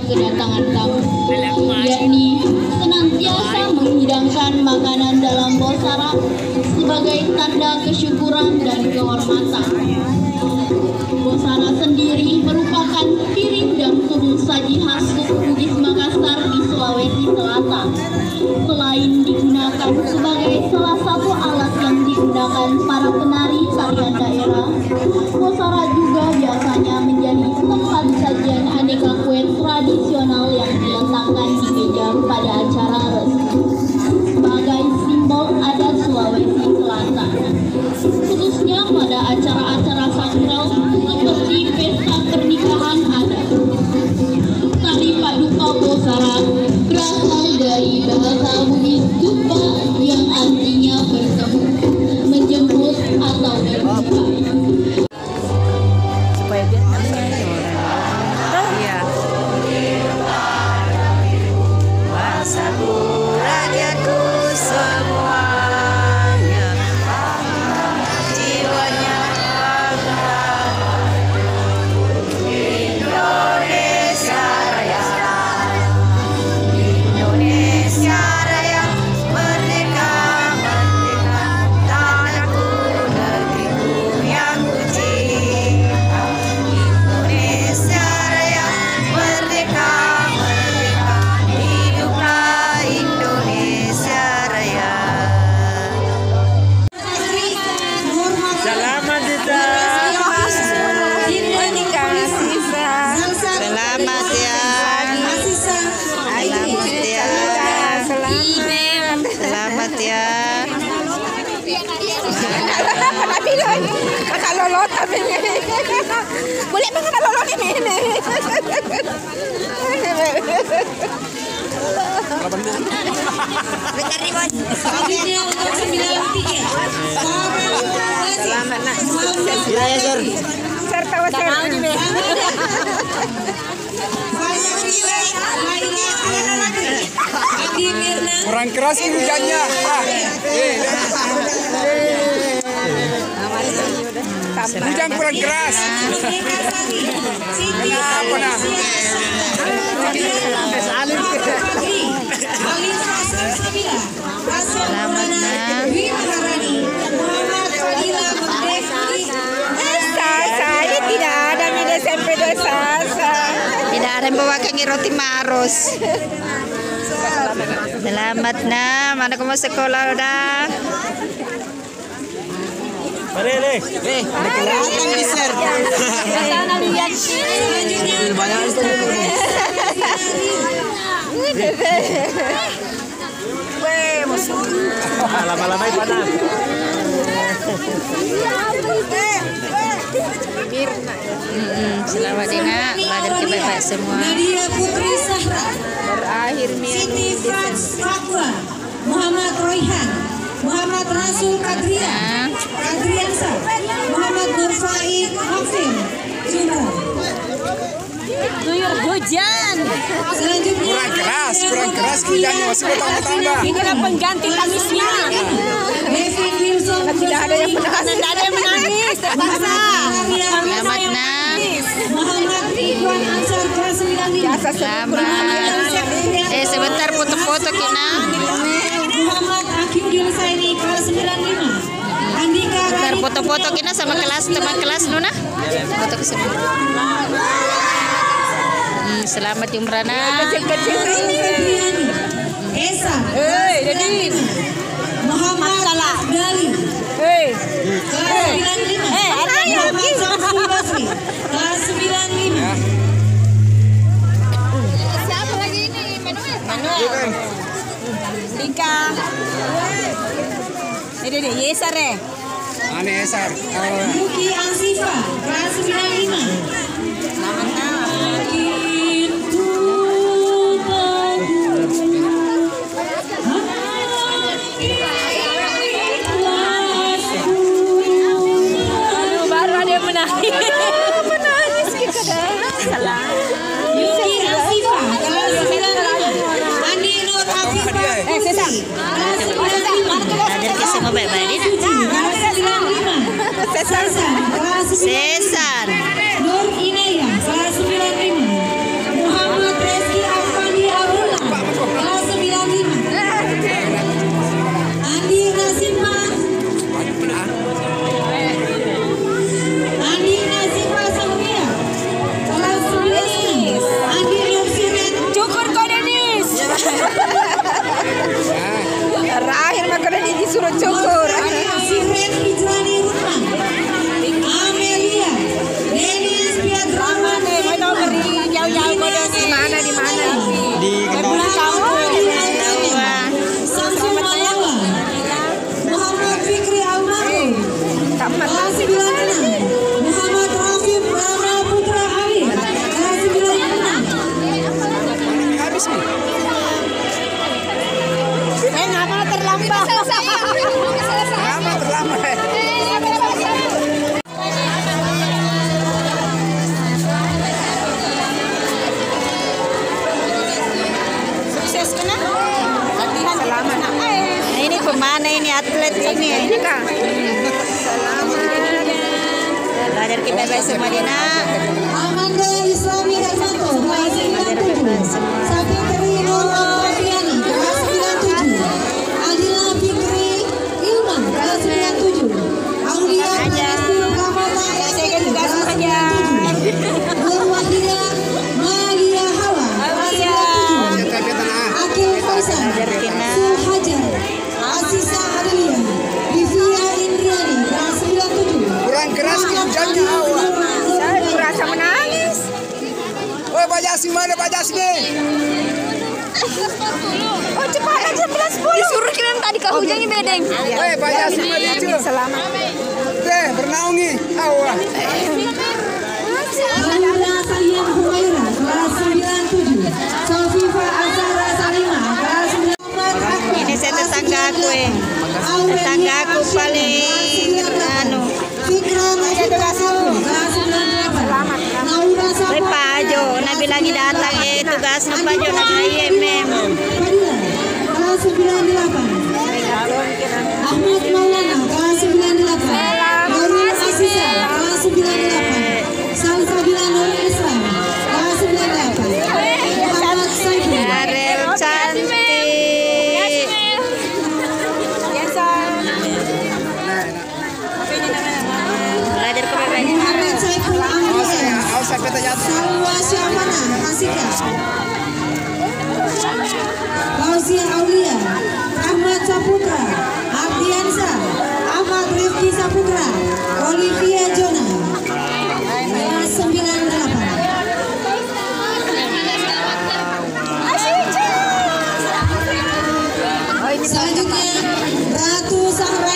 Kedatangan tamu, yakni senantiasa menghidangkan makanan dalam bosara sebagai tanda kesyukuran dan kehormatan. Bosara sendiri merupakan piring dan turun saji khas suku Bugis Makassar di Sulawesi Selatan. Selain digunakan sebagai salah satu alat yang digunakan para penari tarian daerah, bosara juga biasanya menjadi tempat sajian aneka kue tradisional yang diletakkan di meja pada acara resmi sebagai simbol adat Sulawesi Selatan, khususnya pada acara-acara sakral seperti pesta pernikahan adat. Tari paduka bosara berasal dari bahasa Bugis dupa yang artinya bertemu, menjemput atau berbuka. Supaya dia iya. Wasaku rakyatku semuanya, jiwanya Indonesia Raya, Indonesia Raya, merdeka, merdeka, tanahku, negeriku yang ku cinta. Indonesia Raya, merdeka, merdeka, hiduplah Indonesia Raya. Selamat datang. Selamat ya. Selamat ya. Makan lolot tapi boleh makan lolot ini. Bentar nih bos. Selanjutnya untuk 93. Selamat nak. Ya, Sir. Serta wasir. Kurang keras ini hujannya. Hujan kurang keras. Apa nah? Saya tidak ada di SMP desa. Tidak ada yang bawa kaki roti marus. Selamat nak, mana kamu sekolah dah? Mari, Le. Ada kelihatan nih, Sir. Lama-lama panas. Selamat Dina, belajar baik-baik semua. Nadia Putri Sahra, Berakhir Siti Frans Fakwa, Muhammad Royhan, Muhammad Rasul Kadrian, Kadriansa, Muhammad Nurfaid Hafim, Jumra. Guyur hujan. Selanjutnya Kurang keras hujannya, masih bertambah-tambah. Inilah pengganti tangisnya. David Wilson, Tidak ada yang menangis, terpaksa. Selamat nak. Muhammad Ridwan Ansar kelas 95. Selamat. Sebentar foto-foto Kina. Muhammad Hakim Julisaini kelas 95. Andika Bentar Radit foto-foto Kina sama kelas teman kelas Nuna. Foto ke sini. Selamat Jumrana. Febriani, Esa, jadi Muhammad Afdali, kelas 95. Muhammad Samsul Basri, kelas 95. Siapa lagi ini? Manuel. Dika. Ini Yesar ya. Mana Esar? Yuki Ansifa, kelas 95. Baru ada yang menangis kita dah. Salah. Yuki Ansifa, kelas 95. Andi Nur Afifah, Sesam. kelas 95. Ada kisah baik-baik ni nak. Kelas 95. Cesar, kelas 95. Cesar. atlet ini. Ini Kak. Belajar KPB semua Dina. Amanda Islami Rahmanto kelas 97. Sapitri Nur Oktaviani kelas 97. Adila Fikri Ilman kelas 97. Aulia Panastir Kamata SKD kelas 97. Nur Wahida Malia Hawa kelas 97. Akil Faisal Sulhajar Asisa Adelia Livia Indriani kelas 97. Kurang keras hujannya awak. Saya merasa menangis. Oh, Pak Jasmi mana Pak Jasmi? Oh cepat aja 11:10. Disuruh kirim tadi ke hujannya bedeng. Eh, Pak Jasmi mana dia? Selamat. Teh, bernaungi awak. Alhamdulillah Sayyid Humaira kelas 97. Sofifa Azhara Salima kelas 9. Ini saya tetangga aku tetangga aku paling anu. Fikran kelas 98. Naura Safa Pak Ajo, Nabi lagi datang tugas Pak Ajo Nabi IMM. Fadila kelas 98. Ahmad Maulana kelas 98. Nurul Asisa kelas 98. Salsabila Nur Islam kelas 98. Muhammad Saiful Arel cantik. Belajar KPB. Muhammad Saiful Amrian. Awas sampai terjatuh. Salwa Syamana Hasika. Fauzia Aulia, Ahmad Saputra, Ardiansa, Ahmad Rifki Saputra, Olivia Jona kelas 98. Selanjutnya Ratu Sahra